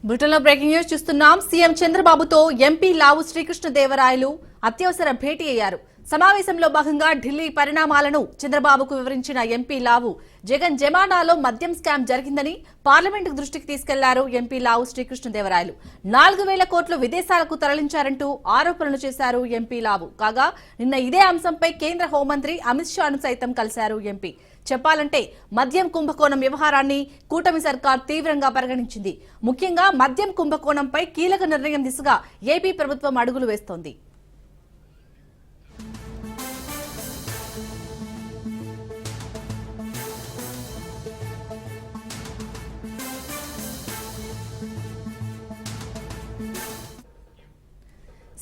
బ్రిటన్లో breaking news చూస్తున్నాం. CM చంద్రబాబుతో ఎంపీ లావు శ్రీకృష్ణదేవరాయలు అత్యవసర భేటీ అయ్యారు. సమావేశంలో భాగంగా ఢిల్లీ పరిణామాలను చంద్రబాబుకు వివరించిన ఎంపీ లావు జగన్ జమానాలో మద్యం స్కామ్ జరిగిందని పార్లమెంటు దృష్టికి తీసుకెళ్లారు. ఎంపీ లావు శ్రీకృష్ణదేవరాయలు 4,000 కోట్లు విదేశాలకు తరలించారంటూ ఆరోపణలు చేశారు ఎంపీ లావు. కాగా నిన్న ఇదే అంశంపై కేంద్ర హోంమంత్రి అమిత్ షాను సైతం కలిశారు ఎంపీ. చెప్పాలంటే మద్యం కుంభకోణం వ్యవహారాన్ని కూటమి సర్కార్ తీవ్రంగా పరిగణించింది. ముఖ్యంగా మద్యం కుంభకోణంపై కీలక నిర్ణయం దిశగా ఏపీ ప్రభుత్వం అడుగులు వేస్తోంది.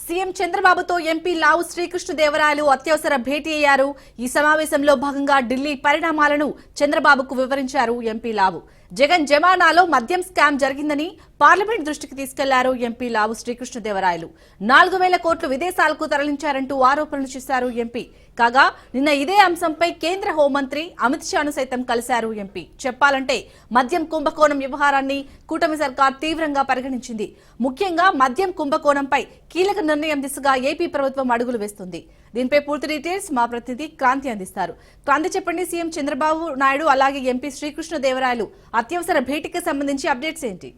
సీఎం చంద్రబాబుతో ఎంపీ లావు శ్రీకృష్ణదేవరాయలు అత్యవసర భేటీ అయ్యారు. ఈ సమావేశంలో భాగంగా ఢిల్లీ పరిణామాలను చంద్రబాబుకు వివరించారు ఎంపీ లావు. జగన్ జమానాలో మద్యం స్కామ్ జరిగిందని పార్లమెంట్ దృష్టికి తీసుకెళ్లారు ఎంపీ లావు శ్రీకృష్ణదేవరాయలు. 4,000 కోట్లు విదేశాలకు తరలించారంటూ ఆరోపణలు చేశారు ఎంపీ. కాగా నిన్న ఇదే అంశంపై కేంద్ర హోంమంత్రి అమిత్ షాను సైతం కలిశారు ఎంపీ. చెప్పాలంటే మద్యం కుంభకోణం వ్యవహారాన్ని కూటమి సర్కార్ తీవ్రంగా పరిగణించింది. ముఖ్యంగా మద్యం కుంభకోణంపై కీలక నిర్ణయం దిశగా ఏపీ ప్రభుత్వం అడుగులు వేస్తుంది. దీనిపై పూర్తి డీటెయిల్స్ మా ప్రతినిధి క్రాంతి అందిస్తారు. క్రాంతి, చెప్పండి, సీఎం చంద్రబాబు నాయుడు అలాగే ఎంపీ శ్రీకృష్ణదేవరాయలు అత్యవసర భేటీకి సంబంధించి అప్డేట్స్ ఏంటి?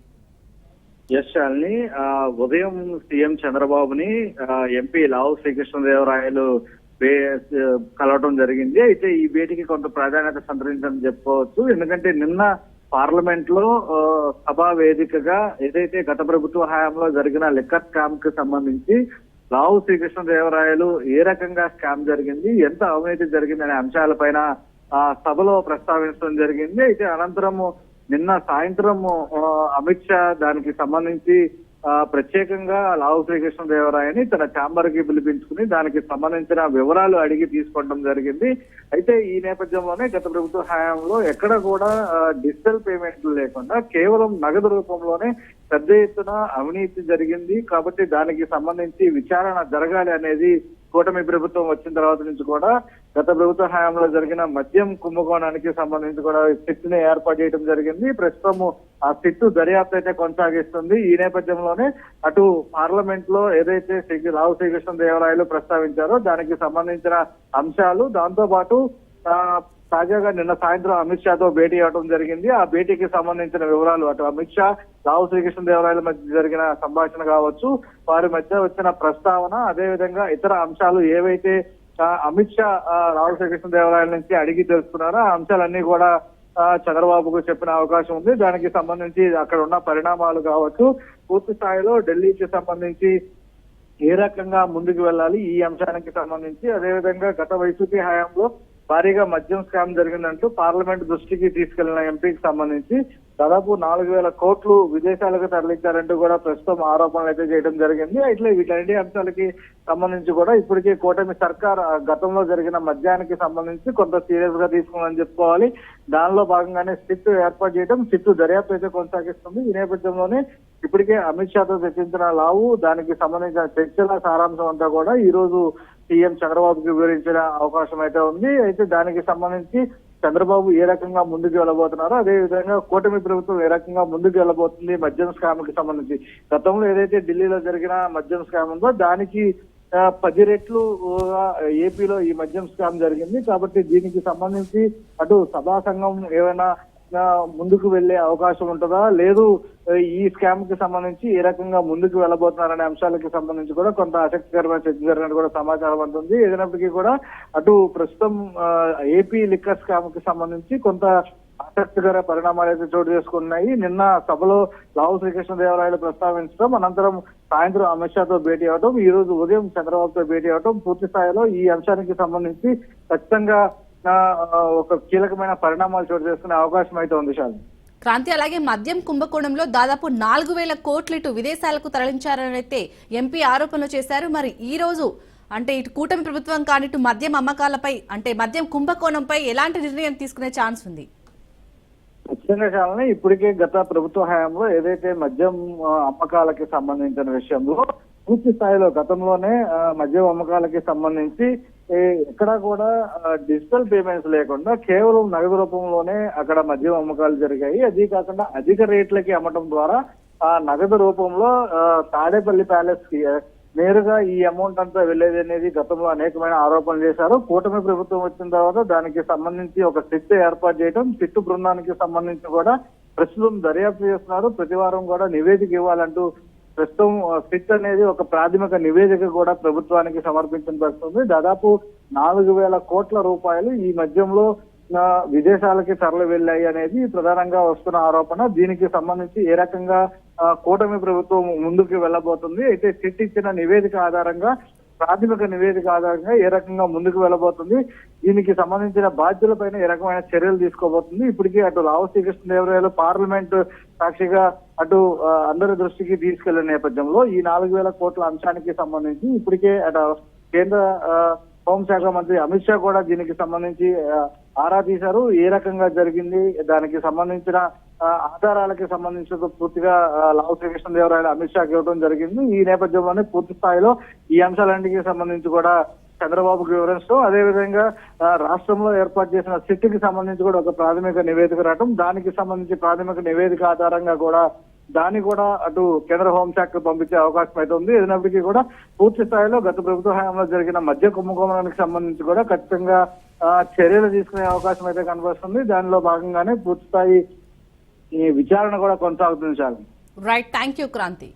శాలిని, ఉదయం సీఎం చంద్రబాబుని ఎంపీ లావు శ్రీకృష్ణదేవరాయలు కలవటం జరిగింది. అయితే ఈ భేటీకి కొంత ప్రాధాన్యత సంతరించని చెప్పుకోవచ్చు. ఎందుకంటే నిన్న పార్లమెంట్ లో సభా వేదికగా ఏదైతే గత ప్రభుత్వ హయాంలో జరిగిన లిక్కర్ స్కామ్ కి సంబంధించి లావు శ్రీకృష్ణదేవరాయలు ఏ రకంగా స్కామ్ జరిగింది, ఎంత అవినీతి జరిగింది అనే అంశాలపైన సభలో ప్రస్తావించడం జరిగింది. అయితే అనంతరము నిన్న సాయంత్రం అమిత్ షా దానికి సంబంధించి ప్రత్యేకంగా లావు శ్రీకృష్ణదేవరాయని తన ఛాంబర్ కి పిలిపించుకుని దానికి సంబంధించిన వివరాలు అడిగి తీసుకోవడం జరిగింది. అయితే ఈ నేపథ్యంలోనే గత ప్రభుత్వ హయాంలో ఎక్కడ కూడా డిజిటల్ పేమెంట్లు లేకుండా కేవలం నగదు రూపంలోనే పెద్ద ఎత్తున అవినీతి జరిగింది. కాబట్టి దానికి సంబంధించి విచారణ జరగాలి అనేది కూటమి ప్రభుత్వం వచ్చిన తర్వాత నుంచి కూడా గత ప్రభుత్వ హయాంలో జరిగిన మద్యం కుంభకోణానికి సంబంధించి కూడా సిట్ ని ఏర్పాటు చేయడం జరిగింది. ప్రస్తుతం ఆ సిట్ దర్యాప్తు అయితే కొనసాగిస్తుంది. ఈ నేపథ్యంలోనే అటు పార్లమెంట్ లో ఏదైతే లావు శ్రీకృష్ణదేవరాయలు ప్రస్తావించారో దానికి సంబంధించిన అంశాలు, దాంతో పాటు తాజాగా నిన్న సాయంత్రం అమిత్ షాతో భేటీ అవడం జరిగింది. ఆ భేటీకి సంబంధించిన వివరాలు, అటు అమిత్ షా లావు శ్రీకృష్ణదేవరాయల మధ్య జరిగిన సంభాషణ కావచ్చు, వారి మధ్య వచ్చిన ప్రస్తావన, అదేవిధంగా ఇతర అంశాలు ఏవైతే అమిత్ షా లావు శ్రీకృష్ణదేవరాయల నుంచి అడిగి తెలుసుకున్నారో ఆ అంశాలన్నీ కూడా చంద్రబాబుకు చెప్పిన అవకాశం ఉంది. దానికి సంబంధించి అక్కడ ఉన్న పరిణామాలు కావచ్చు, పూర్తి స్థాయిలో ఢిల్లీకి సంబంధించి ఏ రకంగా ముందుకు వెళ్ళాలి ఈ అంశానికి సంబంధించి, అదేవిధంగా గత వైసీపీ హయాంలో భారీగా మద్యం స్కామ్ జరిగిందంటూ పార్లమెంట్ దృష్టికి తీసుకెళ్లిన ఎంపీకి సంబంధించి దాదాపు 4,000 కోట్లు విదేశాలకు తరలించారంటూ కూడా ప్రస్తుతం ఆరోపణలు అయితే చేయడం జరిగింది. ఇట్లా వీటన్నిటి అంశాలకి సంబంధించి కూడా ఇప్పటికే కూటమి సర్కార్ గతంలో జరిగిన మద్యానికి సంబంధించి కొంత సీరియస్ గా తీసుకుందని చెప్పుకోవాలి. దానిలో భాగంగానే సిట్ ఏర్పాటు చేయడం, సిట్ దర్యాప్తు అయితే కొనసాగిస్తుంది. ఈ నేపథ్యంలోనే ఇప్పటికే అమిత్ షాతో చర్చించిన లావు దానికి సంబంధించిన చర్చల సారాంశం అంతా కూడా ఈ రోజు సీఎం చంద్రబాబుకి వివరించిన అవకాశం అయితే ఉంది. అయితే దానికి సంబంధించి చంద్రబాబు ఏ రకంగా ముందుకు వెళ్ళబోతున్నారో, అదే విధంగా కూటమి ప్రభుత్వం ఏ రకంగా ముందుకు వెళ్ళబోతుంది మద్యం స్కామ్ కి సంబంధించి. గతంలో ఏదైతే ఢిల్లీలో జరిగిన మద్యం స్కామ్ ఉందో దానికి 10 రెట్లు ఏపీలో ఈ మద్యం స్కామ్ జరిగింది. కాబట్టి దీనికి సంబంధించి అటు సభా సంఘం ఏమైనా ముందుకు వెళ్లే అవకాశం ఉంటుందా, లేదు ఈ స్కామ్ కి సంబంధించి ఏ రకంగా ముందుకు వెళ్ళబోతున్నారనే అంశాలకి సంబంధించి కూడా కొంత ఆసక్తికరమైన చర్చ జరిగినట్టు కూడా సమాచారం అందుతుంది. ఏదైనప్పటికీ కూడా అటు ప్రస్తుతం ఏపీ లిక్కర్ స్కామ్ కి సంబంధించి కొంత ఆసక్తికర పరిణామాలు అయితే చోటు చేసుకున్నాయి. నిన్న సభలో లావు శ్రీకృష్ణదేవరాయలు ప్రస్తావించడం, అనంతరం సాయంత్రం అమిత్ షాతో భేటీ అవడం, ఈ రోజు ఉదయం చంద్రబాబుతో భేటీ అవడం పూర్తి స్థాయిలో ఈ అంశానికి సంబంధించి ఖచ్చితంగా ఒక కీలకమైన పరిణామాలు చోటు చేసుకునే అవకాశం అయితే ఉంది. శాలిని, క్రాంతి, అలాగే మద్యం కుంభకోణంలో దాదాపు 4,000 కోట్లు ఇటు విదేశాలకు తరలించారని అయితే ఎంపీ ఆరోపణలు చేశారు. మరి ఈ రోజు అంటే ఇటు కూటమి ప్రభుత్వం కానీ ఇటు మద్యం అమ్మకాలపై అంటే మద్యం కుంభకోణంపై ఎలాంటి నిర్ణయం తీసుకునే ఛాన్స్ ఉంది? ఖచ్చితంగా శాలిని, ఇప్పటికే గత ప్రభుత్వ హయాంలో ఏదైతే మద్యం అమ్మకాలకి సంబంధించిన విషయంలో పూర్తి స్థాయిలో గతంలోనే మద్యం అమ్మకాలకి సంబంధించి ఎక్కడా కూడా డిజిటల్ పేమెంట్స్ లేకుండా కేవలం నగదు రూపంలోనే అక్కడ మద్యం అమ్మకాలు జరిగాయి. అది కాకుండా అధిక రేట్లకి అమ్మటం ద్వారా ఆ నగదు రూపంలో తాడేపల్లి ప్యాలెస్ కి నేరుగా ఈ అమౌంట్ అంతా వెళ్లేది అనేది గతంలో అనేకమైన ఆరోపణలు చేశారు. కూటమి ప్రభుత్వం వచ్చిన తర్వాత దానికి సంబంధించి ఒక సిట్ ఏర్పాటు చేయడం, సిట్టు బృందానికి సంబంధించి కూడా ప్రస్తుతం దర్యాప్తు చేస్తున్నారు. ప్రతి వారం కూడా నివేదిక ఇవ్వాలంటూ ప్రస్తుతం సిట్ అనేది ఒక ప్రాథమిక నివేదిక కూడా ప్రభుత్వానికి సమర్పించడం జరుగుతుంది. దాదాపు 4,000 కోట్ల రూపాయలు ఈ మధ్యంలో విదేశాలకి తరలి వెళ్ళాయి అనేది ప్రధానంగా వస్తున్న ఆరోపణ. దీనికి సంబంధించి ఏ రకంగా కూటమి ప్రభుత్వం ముందుకు వెళ్ళబోతుంది, అయితే సిట్ ఇచ్చిన నివేదిక ఆధారంగా, ప్రాథమిక నివేదిక ఆధారంగా ఏ రకంగా ముందుకు వెళ్ళబోతుంది, దీనికి సంబంధించిన బాధ్యులపైన ఏ రకమైన చర్యలు తీసుకోబోతుంది. ఇప్పటికీ అటు లావు శ్రీకృష్ణదేవరాయలు పార్లమెంట్ సాక్షిగా అటు అందరి దృష్టికి తీసుకెళ్లిన నేపథ్యంలో ఈ 4,000 కోట్ల అంశానికి సంబంధించి ఇప్పటికే అటు కేంద్ర హోంశాఖ మంత్రి అమిత్ షా కూడా దీనికి సంబంధించి ఆరా తీశారు. ఏ రకంగా జరిగింది, దానికి సంబంధించిన ఆధారాలకి సంబంధించిన పూర్తిగా లావు శ్రీకృష్ణదేవరాయలు అమిత్ షాకి ఇవ్వడం జరిగింది. ఈ నేపథ్యంలోనే పూర్తి స్థాయిలో ఈ అంశాలన్నిటికీ సంబంధించి కూడా చంద్రబాబుకు వివరిస్తూ, అదేవిధంగా రాష్ట్రంలో ఏర్పాటు చేసిన సిట్కి సంబంధించి కూడా ఒక ప్రాథమిక నివేదిక రావడం, దానికి సంబంధించి ప్రాథమిక నివేదిక ఆధారంగా కూడా దాన్ని కూడా అటు కేంద్ర హోంశాఖకు పంపించే అవకాశం అయితే ఉంది. ఏదైనప్పటికీ కూడా పూర్తి స్థాయిలో గత ప్రభుత్వ హయాంలో జరిగిన మద్య కుంభకోణానికి సంబంధించి కూడా ఖచ్చితంగా చర్యలు తీసుకునే అవకాశం అయితే కనిపిస్తుంది. దానిలో భాగంగానే పూర్తి స్థాయి ఈ విచారణ కూడా కొనసాగుతుంది. Right, thank you Kranti.